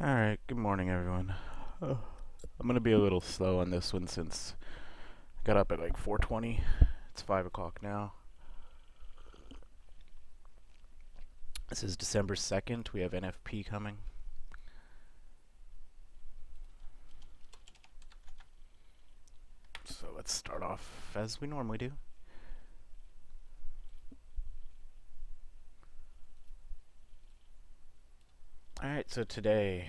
Alright, good morning everyone. Oh, I'm gonna be a little slow on this one since I got up at like 4:20. It's 5 o'clock now. This is December 2nd. We have NFP coming. So let's start off as we normally do. Alright, so today,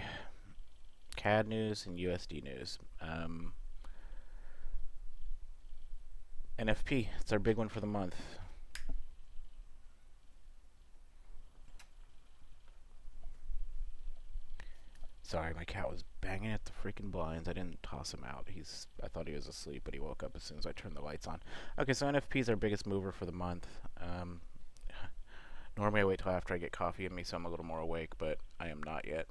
CAD news and USD news. NFP, it's our big one for the month. Sorry, my cat was banging at the freaking blinds. I didn't toss him out. I thought he was asleep, but he woke up as soon as I turned the lights on. Okay, so NFP is our biggest mover for the month. Normally I wait till after I get coffee in me so I'm a little more awake, but I am not yet.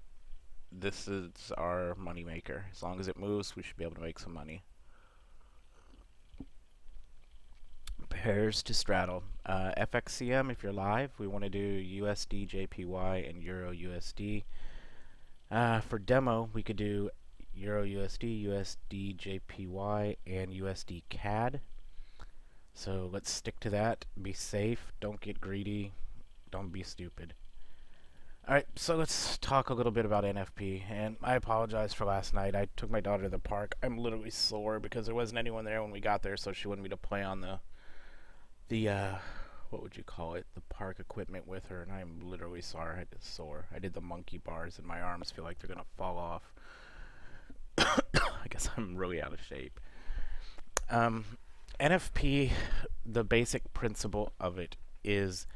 This is our money maker. As long as it moves, we should be able to make some money. Pairs to straddle. FXCM, if you're live, we want to do USD JPY and Euro USD. For demo, we could do Euro USD, USD JPY, and USD CAD. So let's stick to that. Be safe. Don't get greedy. Don't be stupid. Alright, so let's talk a little bit about NFP. And I apologize for last night. I took my daughter to the park. I'm literally sore because there wasn't anyone there when we got there, so she wanted me to play on the what would you call it? The park equipment with her, and I'm literally sore. I did the monkey bars, and my arms feel like they're gonna fall off. I guess I'm really out of shape. NFP, the basic principle of it is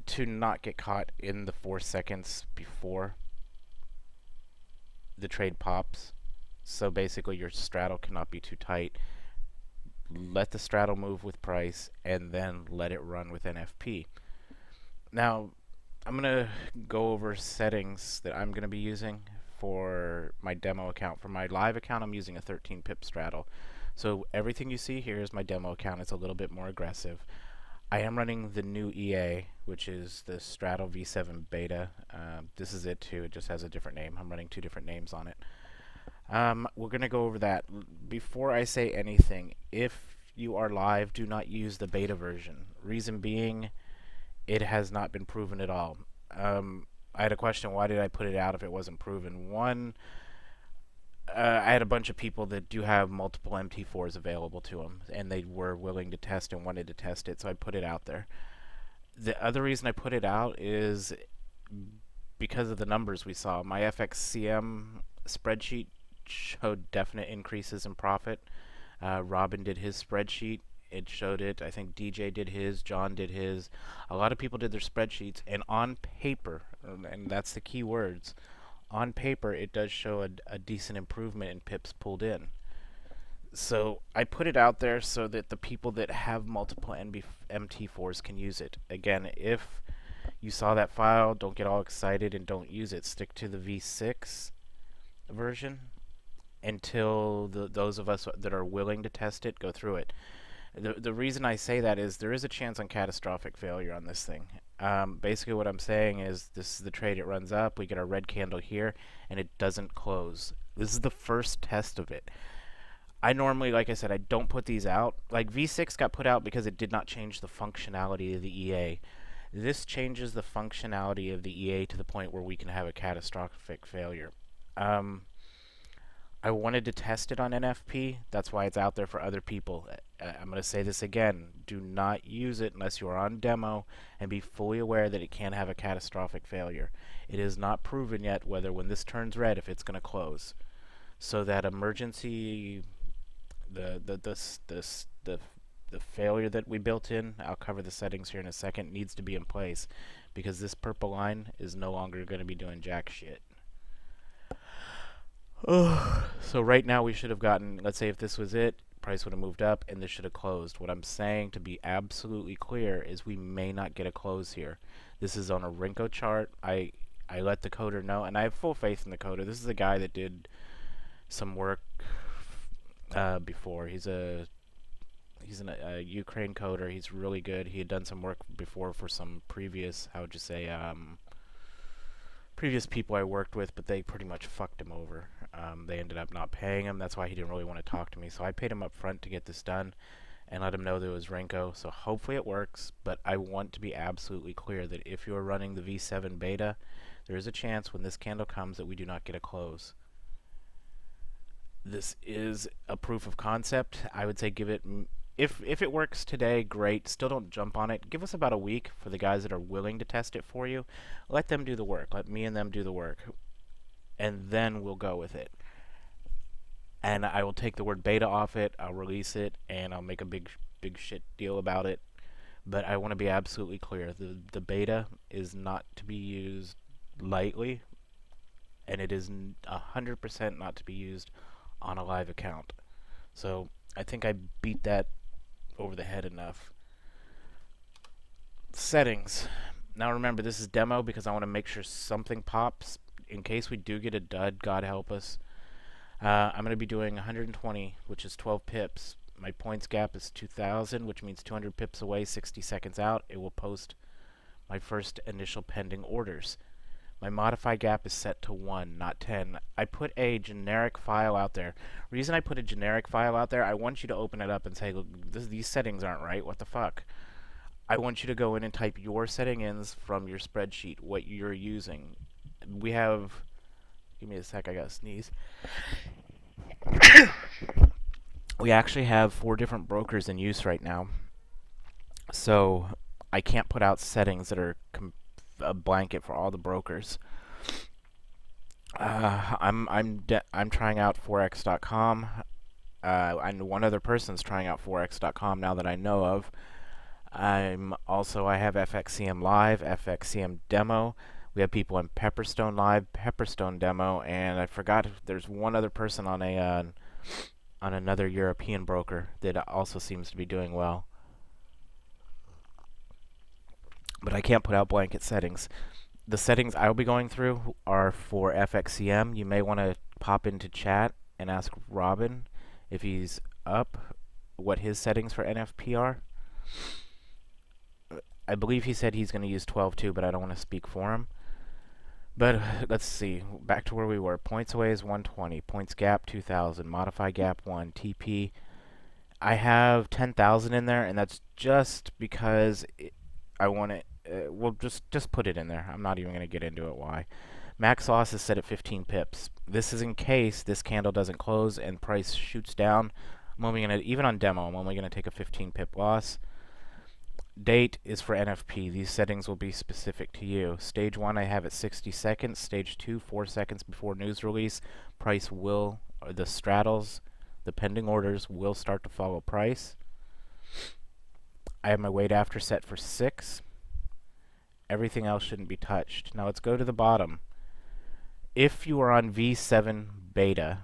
to not get caught in the 4 seconds before the trade pops. So basically your straddle cannot be too tight. Let the straddle move with price and then let it run with NFP. Now, I'm going to go over settings that I'm going to be using for my demo account. For my live account, I'm using a 13 pip straddle. So everything you see here is my demo account. It's a little bit more aggressive. I am running the new EA, which is the Straddle V7 Beta. This is it too. It just has a different name. I'm running 2 different names on it. We're going to go over that. Before I say anything, if you are live, do not use the beta version. Reason being, it has not been proven at all. I had a question, why did I put it out if it wasn't proven? One, I had a bunch of people that do have multiple MT4s available to them, and they were willing to test and wanted to test it, so I put it out there. The other reason I put it out is because of the numbers we saw. My FXCM spreadsheet showed definite increases in profit. Robin did his spreadsheet. It showed it. I think DJ did his. John did his. A lot of people did their spreadsheets. And on paper, and that's the key words, on paper it does show a decent improvement in pips pulled in. So I put it out there so that the people that have multiple MT4s can use it. Again, if you saw that file, don't get all excited and don't use it. Stick to the V6 version until those of us that are willing to test it go through it. The reason I say that is there is a chance on catastrophic failure on this thing. Basically what I'm saying is this is the trade. It runs up, we get our red candle here, and it doesn't close. This is the first test of it. I normally, like I said, I don't put these out. Like V6 got put out because it did not change the functionality of the EA. This changes the functionality of the EA to the point where we can have a catastrophic failure. I wanted to test it on NFP. That's why it's out there for other people. I'm going to say this again. Do not use it unless you are on demo and be fully aware that it can have a catastrophic failure. It is not proven yet whether when this turns red if it's going to close. So that emergency, the failure that we built in, I'll cover the settings here in a second, needs to be in place because this purple line is no longer going to be doing jack shit. So right now we should have gotten, let's say if this was it, price would have moved up and this should have closed. What I'm saying to be absolutely clear is we may not get a close here. This is on a Renko chart. I let the coder know, and I have full faith in the coder. This is a guy that did some work before. He's a Ukraine coder. He's really good. He had done some work before for some previous, how would you say, previous people I worked with, but they pretty much fucked him over. They ended up not paying him. That's why he didn't really want to talk to me. So I paid him up front to get this done and let him know that it was Renko. So hopefully it works, but I want to be absolutely clear that if you're running the V7 beta, there is a chance when this candle comes that we do not get a close. This is a proof of concept. I would say give it, if it works today, great. Still don't jump on it. Give us about a week for the guys that are willing to test it for you. Let them do the work. Let me and them do the work. And then we'll go with it. And I will take the word beta off it. I'll release it, and I'll make a big shit deal about it. But I want to be absolutely clear. The beta is not to be used lightly, and it is 100% not to be used on a live account. So I think I beat that over the head enough. Settings. Now remember, this is demo because I want to make sure something pops. In case we do get a dud, God help us. I'm going to be doing 120, which is 12 pips. My points gap is 2,000, which means 200 pips away, 60 seconds out. It will post my first initial pending orders. My modify gap is set to 1, not 10. I put a generic file out there. Reason I put a generic file out there, I want you to open it up and say, look, these settings aren't right. What the fuck? I want you to go in and type your settings from your spreadsheet, what you're using. We have... Give me a sec, I gotta sneeze. We actually have 4 different brokers in use right now. So I can't put out settings that are a blanket for all the brokers. I'm trying out forex.com. And one other person's trying out forex.com now that I know of. I have FXCM Live, FXCM Demo. We have people in Pepperstone Live, Pepperstone Demo, and I forgot there's one other person on another European broker that also seems to be doing well. But I can't put out blanket settings. The settings I'll be going through are for FXCM. You may want to pop into chat and ask Robin if he's up what his settings for NFP are. I believe he said he's going to use 12 too, but I don't want to speak for him. But let's see. Back to where we were. Points away is 120. Points gap 2,000. Modify gap 1. TP. I have 10,000 in there, and that's just because I want it. We'll just put it in there. I'm not even going to get into it why. Max loss is set at 15 pips. This is in case this candle doesn't close and price shoots down. I'm only going to, even on demo, I'm only going to take a 15 pip loss. Date is for NFP. These settings will be specific to you. Stage 1 I have at 60 seconds. Stage 2, 4 seconds before news release. Price will, or the straddles, the pending orders will start to follow price. I have my wait after set for 6. Everything else shouldn't be touched. Now let's go to the bottom. If you are on V7 beta,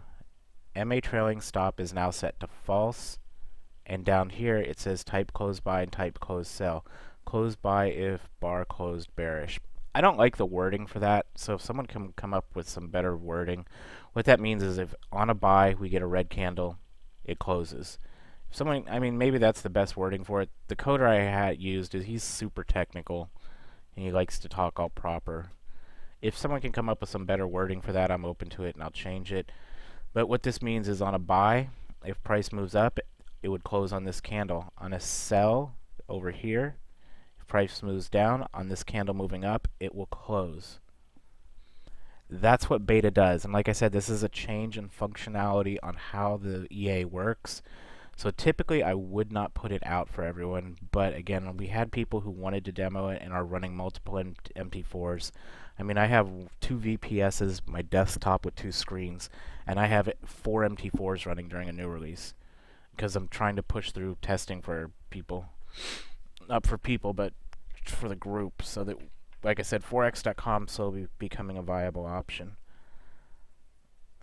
MA trailing stop is now set to false. And down here it says type close buy and type close sell. Close buy if bar closed bearish. I don't like the wording for that, so if someone can come up with some better wording, what that means is if on a buy we get a red candle, it closes. If someone, I mean, maybe that's the best wording for it. The coder I had used is he's super technical and he likes to talk all proper. If someone can come up with some better wording for that, I'm open to it and I'll change it. But what this means is on a buy, if price moves up, it would close on this candle. On a sell over here, if price moves down, on this candle moving up, it will close. That's what beta does. And like I said, this is a change in functionality on how the EA works. So typically I would not put it out for everyone, but again, we had people who wanted to demo it and are running multiple MT4s. I mean, I have 2 VPSs, my desktop with 2 screens, and I have 4 MT4s running during a new release because I'm trying to push through testing for people. Not for people, but for the group, so that, like I said, forex.com slowly becoming a viable option.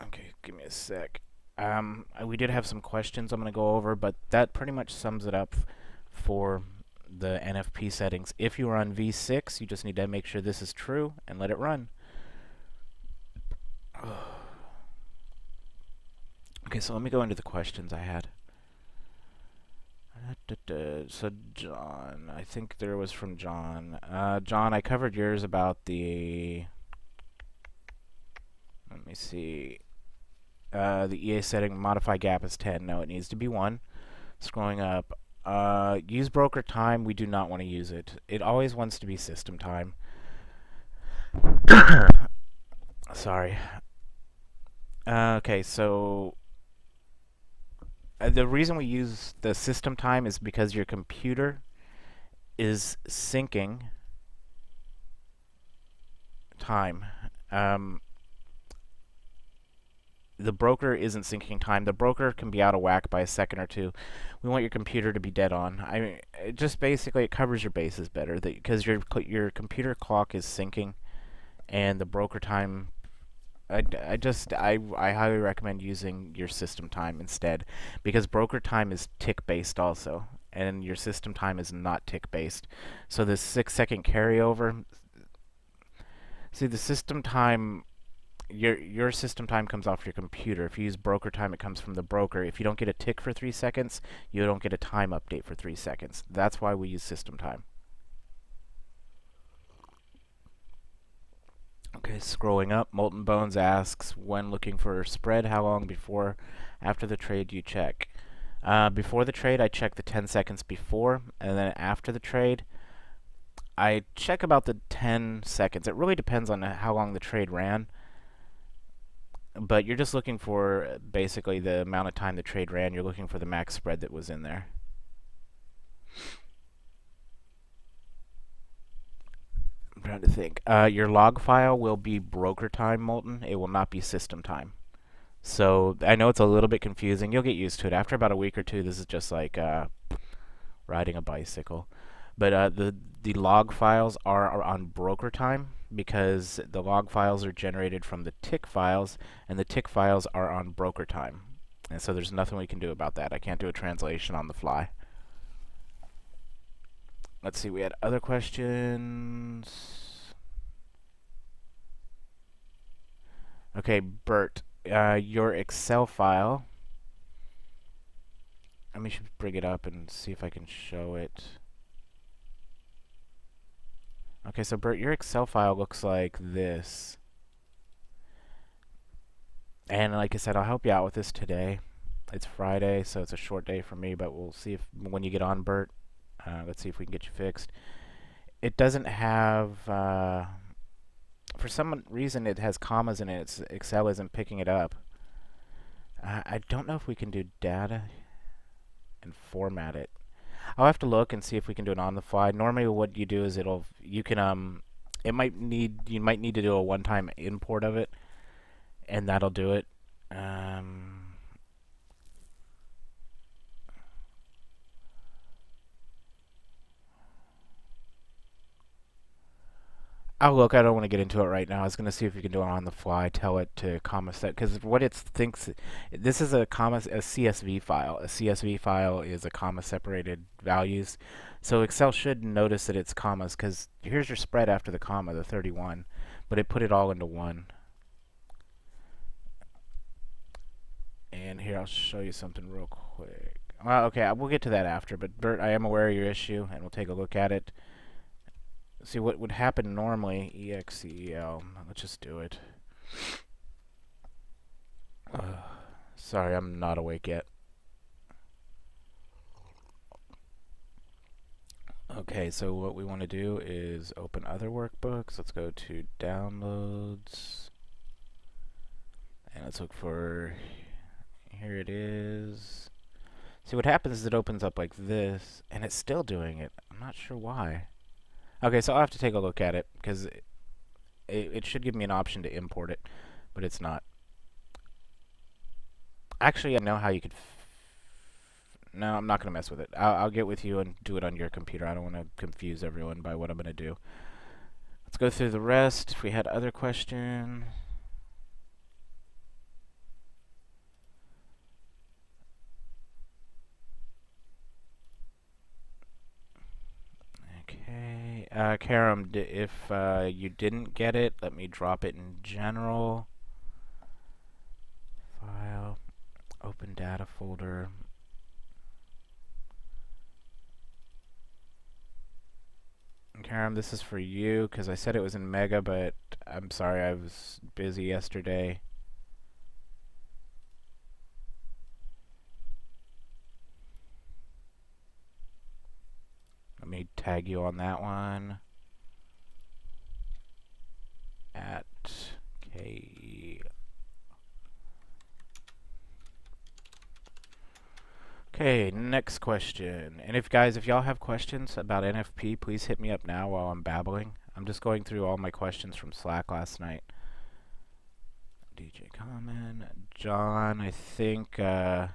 Okay, give me a sec. We did have some questions I'm going to go over, but that pretty much sums it up for the NFP settings. If you are on V6, you just need to make sure this is true and let it run. Okay, so let me go into the questions I had. So John, I think there was from John. John, I covered yours about the me see. The EA setting modify gap is 10. No, it needs to be 1. Scrolling up. Use broker time. We do not want to use it. It always wants to be system time. Sorry. Okay, so the reason we use the system time is because your computer is syncing time. The broker isn't syncing time. The broker can be out of whack by a second or two. We want your computer to be dead on. I mean, it just basically it covers your bases better because your computer clock is syncing, and the broker time. I highly recommend using your system time instead, because broker time is tick based also, and your system time is not tick based. So the 6-second carryover. See, the system time, your system time comes off your computer. If you use broker time, it comes from the broker. If you don't get a tick for 3 seconds, you don't get a time update for 3 seconds. That's why we use system time. Okay, scrolling up, Molten Bones asks, when looking for a spread, how long before, after the trade do you check? Before the trade, I check the 10 seconds before, and then after the trade, I check about the 10 seconds. It really depends on how long the trade ran, but you're just looking for basically the amount of time the trade ran. You're looking for the max spread that was in there. I'm trying to think. Your log file will be broker time, Molten. It will not be system time. So I know it's a little bit confusing. You'll get used to it. After about a week or two, this is just like riding a bicycle. But the log files are on broker time because the log files are generated from the tick files, and the tick files are on broker time. And so there's nothing we can do about that. I can't do a translation on the fly. Let's see, we had other questions. Okay, Bert, your Excel file. Let me bring it up and see if I can show it. Okay, so Bert, your Excel file looks like this. And like I said, I'll help you out with this today. It's Friday, so it's a short day for me, but we'll see if when you get on, Bert. Let's see if we can get you fixed. It doesn't have, for some reason, it has commas in it. Excel isn't picking it up. I don't know if we can do data and format it. I'll have to look and see if we can do it on the fly. Normally, what you do is you might need to do a one-time import of it, and that'll do it. Oh, look, I don't want to get into it right now. I was going to see if we can do it on the fly, tell it to comma set, because what it thinks, this is a CSV file. A CSV file is a comma separated values. So Excel should notice that it's commas, because here's your spread after the comma, the 31, but it put it all into one. And here, I'll show you something real quick. Well, okay, we'll get to that after, but Bert, I am aware of your issue, and we'll take a look at it. See, what would happen normally, EXCEL, let's just do it. Sorry, I'm not awake yet. Okay, so what we want to do is open other workbooks. Let's go to downloads. And let's look for, here it is. See, what happens is it opens up like this, and it's still doing it. I'm not sure why. Okay, so I'll have to take a look at it, because it should give me an option to import it, but it's not. Actually, I know how you could... No, I'm not going to mess with it. I'll get with you and do it on your computer. I don't want to confuse everyone by what I'm going to do. Let's go through the rest. If we had other questions... Okay, Karam, if you didn't get it, let me drop it in general. File, open data folder. Karam, this is for you, because I said it was in Mega, but I'm sorry, I was busy yesterday. Let me tag you on that one. At K. Okay, next question. And if y'all have questions about NFP, please hit me up now while I'm babbling. I'm just going through all my questions from Slack last night. DJ Common, John, I think I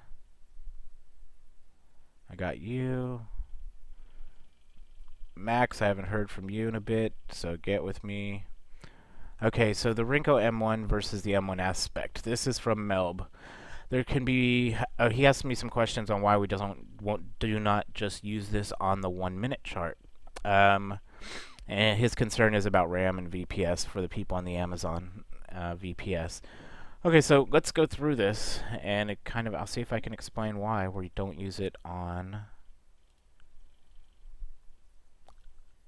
got you. Max, I haven't heard from you in a bit, so get with me. Okay, so the Rinko M1 versus the M1 Aspect. This is from Melb. There can be. He asked me some questions on why we do not just use this on the 1 minute chart. And his concern is about RAM and VPS for the people on the Amazon VPS. Okay, so let's go through this, and I'll see if I can explain why we don't use it on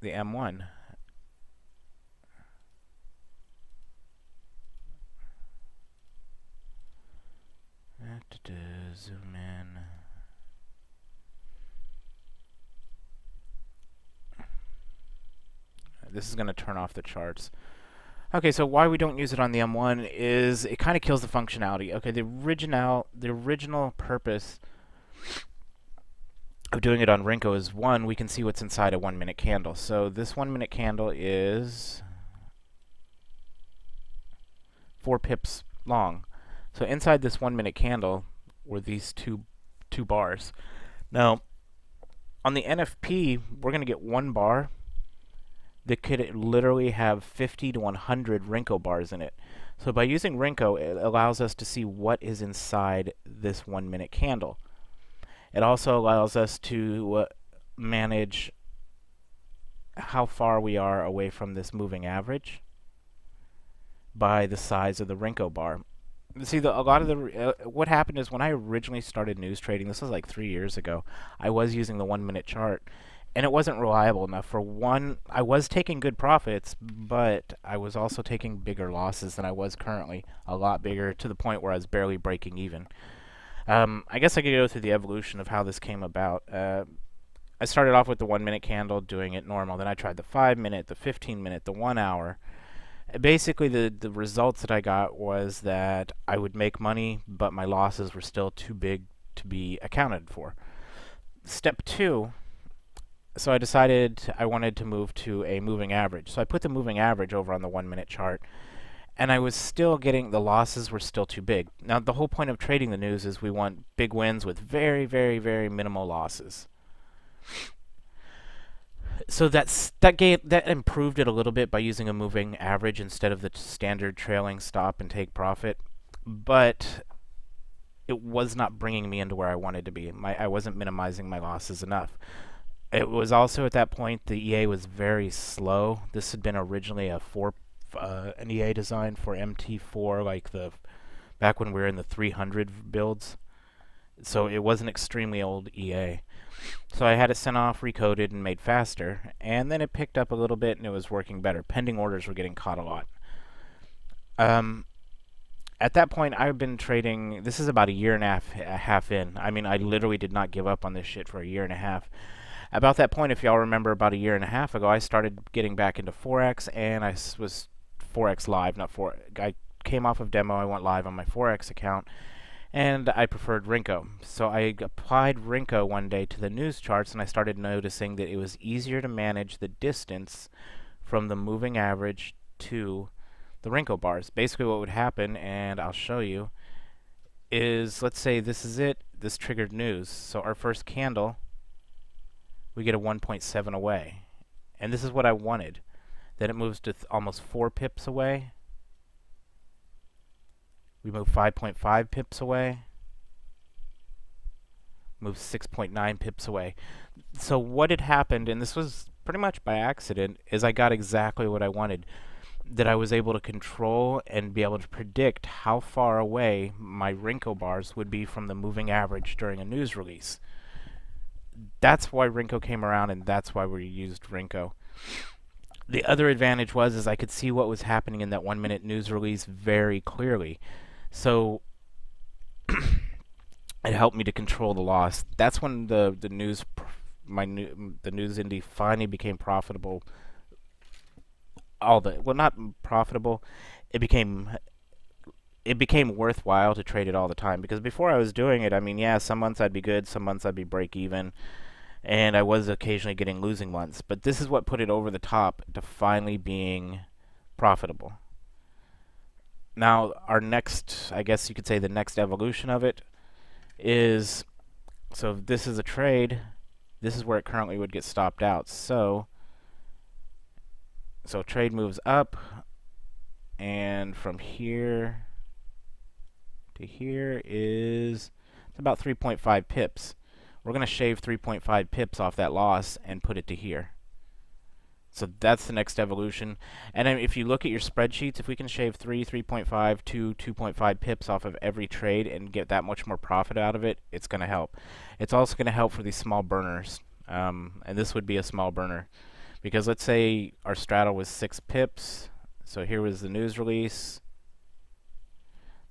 the M1. Zoom in. This is going to turn off the charts. Okay, so why we don't use it on the M1 is it kind of kills the functionality. Okay, the original purpose of doing it on Rinko is, one, we can see what's inside a 1 minute candle. So this 1 minute candle is 4 pips long. So inside this 1 minute candle were these two bars. Now, on the NFP, we're going to get 1 bar that could literally have 50 to 100 Rinko bars in it. So by using Rinko, it allows us to see what is inside this 1 minute candle. It also allows us to manage how far we are away from this moving average by the size of the Rinko bar. See, what happened is when I originally started news trading, this was like 3 years ago, I was using the 1 minute chart, and it wasn't reliable enough. For one, I was taking good profits, but I was also taking bigger losses than I was currently, a lot bigger, to the point where I was barely breaking even. I guess I could go through the evolution of how this came about. I started off with the 1 minute candle, doing it normal. Then I tried the 5 minute, the 15 minute, the 1 hour. Basically, the results that I got was that I would make money, but my losses were still too big to be accounted for. Step 2, so I decided I wanted to move to a moving average. So I put the moving average over on the 1 minute chart, and I was still getting, the losses were still too big. Now, the whole point of trading the news is we want big wins with very, very, very minimal losses. So that improved it a little bit by using a moving average instead of the standard trailing stop and take profit, but it was not bringing me into where I wanted to be. I wasn't minimizing my losses enough. It was also at that point the EA was very slow. This had been originally an EA design for MT4, like back when we were in the 300 builds. So it was an extremely old EA. So I had it sent off, recoded, and made faster, and then it picked up a little bit, and it was working better. Pending orders were getting caught a lot. At that point, I've been trading. This is about a year and a half in. I mean, I literally did not give up on this shit for a year and a half. About that point, if y'all remember, about a year and a half ago, I started getting back into Forex, and I was Forex live, not Forex. I came off of demo. I went live on my Forex account, and I preferred Rinko. So I applied Rinko one day to the news charts, and I started noticing that it was easier to manage the distance from the moving average to the Rinko bars. Basically what would happen, and I'll show you, is let's say this is it. This triggered news. So our first candle, we get a 1.7 away. And this is what I wanted. Then it moves to almost 4 pips away. We move 5.5 pips away. Move 6.9 pips away. So what had happened, and this was pretty much by accident, is I got exactly what I wanted. That I was able to control and be able to predict how far away my Rinko bars would be from the moving average during a news release. That's why Rinko came around, and that's why we used Rinko. The other advantage is I could see what was happening in that 1 minute news release very clearly. So it helped me to control the loss. That's when the news the news indie finally became profitable. Not profitable. It became it became worthwhile to trade it all the time, because before I was doing it, I mean, yeah, some months I'd be good, some months I'd be break even, and I was occasionally getting losing months. But this is what put it over the top to finally being profitable. Now, our next, I guess you could say the next evolution of it is, so if this is a trade, this is where it currently would get stopped out. So trade moves up, and from here to here is about 3.5 pips. We're going to shave 3.5 pips off that loss and put it to here. So that's the next evolution. And then if you look at your spreadsheets, if we can shave 3.5, 2.5 pips off of every trade and get that much more profit out of it, it's going to help. It's also going to help for these small burners. And this would be a small burner. Because let's say our straddle was 6 pips. So here was the news release.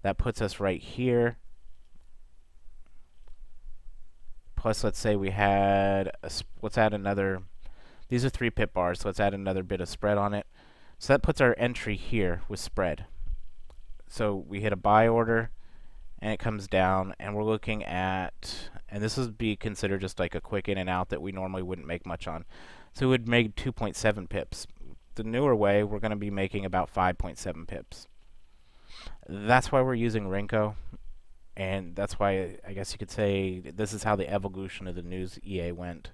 That puts us right here. Plus, let's say we had, let's add another, these are 3 pip bars, so let's add another bit of spread on it. So that puts our entry here with spread. So we hit a buy order, and it comes down, and we're looking at, and this would be considered just like a quick in and out that we normally wouldn't make much on. So we would make 2.7 pips. The newer way, we're going to be making about 5.7 pips. That's why we're using Renko, and that's why I guess you could say this is how the evolution of the news EA went.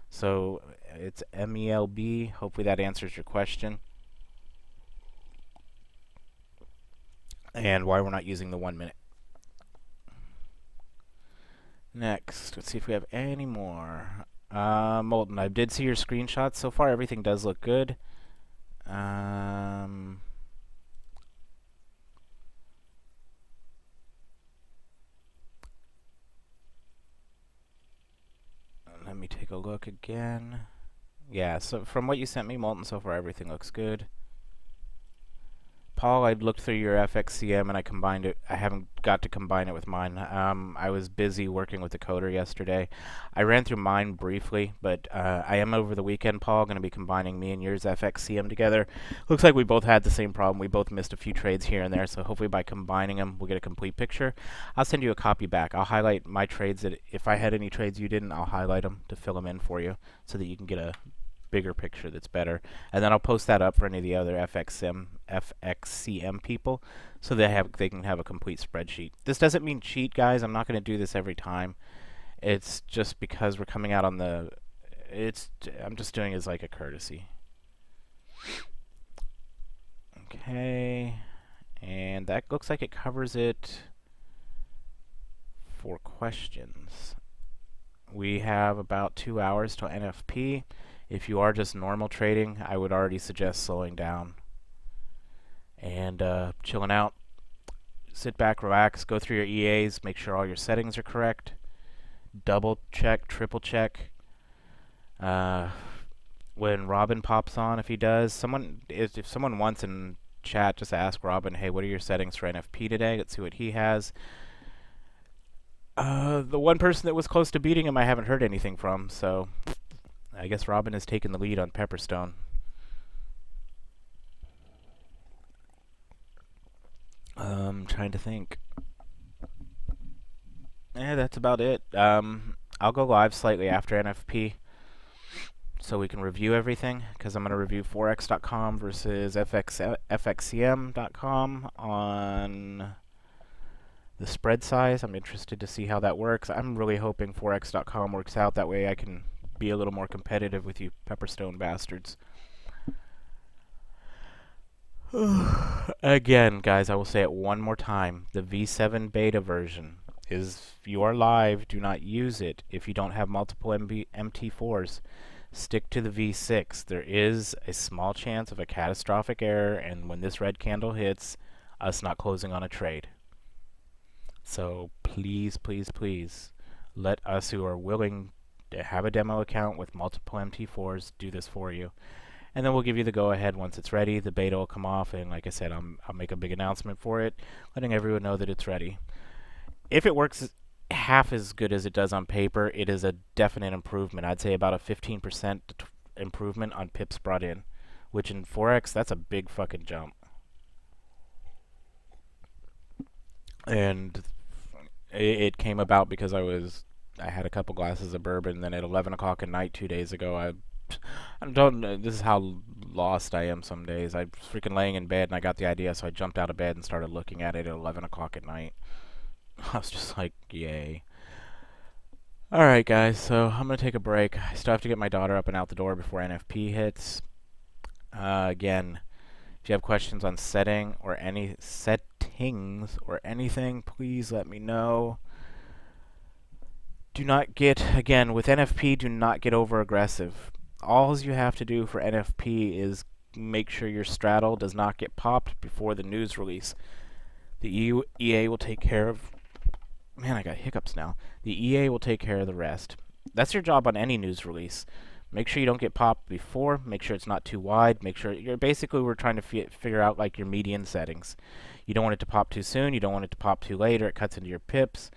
So it's MELB. Hopefully that answers your question. And why we're not using the 1 minute. Next, let's see if we have any more. Molten, I did see your screenshots. So far, everything does look good. Let me take a look again. Yeah, so from what you sent me, Molten, so far everything looks good. Paul, I looked through your FXCM and I combined it. I haven't got to combine it with mine. I was busy working with the coder yesterday. I ran through mine briefly, but I am over the weekend, Paul, going to be combining me and yours FXCM together. Looks like we both had the same problem. We both missed a few trades here and there, so hopefully by combining them, we'll get a complete picture. I'll send you a copy back. I'll highlight my trades that if I had any trades you didn't, I'll highlight them to fill them in for you so that you can get a bigger picture that's better, and then I'll post that up for any of the other FXCM people so they can have a complete spreadsheet. This doesn't mean cheat, guys. I'm not going to do this every time. It's just because we're coming out on the I'm just doing it as like a courtesy. Okay, and that looks like it covers it for questions. We have about 2 hours till NFP. If you are just normal trading, I would already suggest slowing down and chilling out. Sit back, relax, go through your EAs, make sure all your settings are correct. Double check, triple check. When Robin pops on, if he does, if someone wants in chat, just ask Robin, hey, what are your settings for NFP today? Let's see what he has. The one person that was close to beating him, I haven't heard anything from, so I guess Robin has taken the lead on Pepperstone. Trying to think. That's about it. I'll go live slightly after NFP so we can review everything, because I'm going to review Forex.com versus FXCM.com on the spread size. I'm interested to see how that works. I'm really hoping Forex.com works out. That way I can be a little more competitive with you Pepperstone bastards. Again, guys, I will say it one more time. The V7 beta version is, if you are live, do not use it if you don't have multiple MT4s. Stick to the V6. There is a small chance of a catastrophic error, and when this red candle hits, us not closing on a trade. So please, please, please, let us who are willing to have a demo account with multiple MT4s do this for you. And then we'll give you the go-ahead once it's ready. The beta will come off, and like I said, I'll make a big announcement for it, letting everyone know that it's ready. If it works, half as good as it does on paper, it is a definite improvement. I'd say about a 15% improvement on pips brought in, which in Forex, that's a big fucking jump. And it came about because I had a couple glasses of bourbon, and then at 11 o'clock at night 2 days ago, I don't know, this is how lost I am some days. I was freaking laying in bed and I got the idea, so I jumped out of bed and started looking at it at 11 o'clock at night. I was just like, yay. Alright, guys, so I'm going to take a break. I still have to get my daughter up and out the door before NFP hits. Again, if you have questions on setting or any settings or anything, please let me know. Do not get, again, with NFP, do not get over aggressive. All you have to do for NFP is make sure your straddle does not get popped before the news release. The EA will take care of... Man, I got hiccups now. The EA will take care of the rest. That's your job on any news release. Make sure you don't get popped before. Make sure it's not too wide. Make sure we're trying to figure out like your median settings. You don't want it to pop too soon. You don't want it to pop too late, or it cuts into your pips.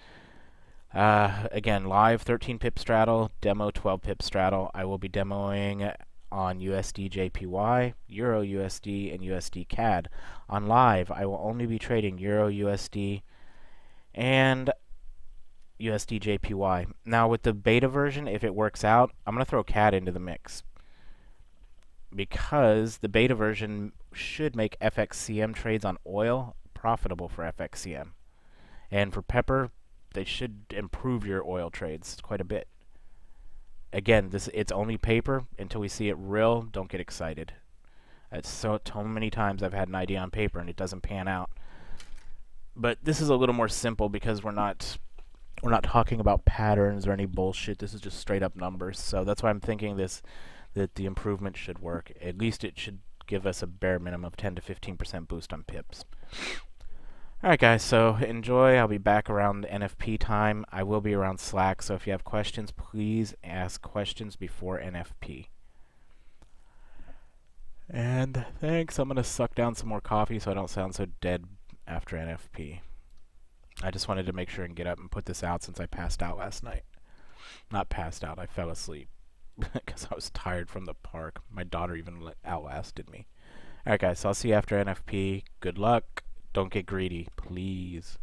Again, live 13 pip straddle, demo 12 pip straddle. I will be demoing on USD JPY, Euro USD, and USD CAD. On live, I will only be trading Euro USD and USD JPY. Now, with the beta version, if it works out, I'm going to throw CAD into the mix, because the beta version should make FXCM trades on oil profitable for FXCM. And for Pepper, they should improve your oil trades quite a bit. Again, it's only paper. Until we see it real, don't get excited. It's so many times I've had an idea on paper and it doesn't pan out. But this is a little more simple because we're not talking about patterns or any bullshit. This is just straight up numbers. So that's why I'm thinking that the improvement should work. At least it should give us a bare minimum of 10 to 15% boost on pips. Alright guys, so enjoy. I'll be back around NFP time. I will be around Slack, so if you have questions, please ask questions before NFP. And thanks. I'm going to suck down some more coffee so I don't sound so dead after NFP. I just wanted to make sure and get up and put this out since I passed out last night. Not passed out, I fell asleep because I was tired from the park. My daughter even outlasted me. Alright guys, so I'll see you after NFP. Good luck. Don't get greedy, please.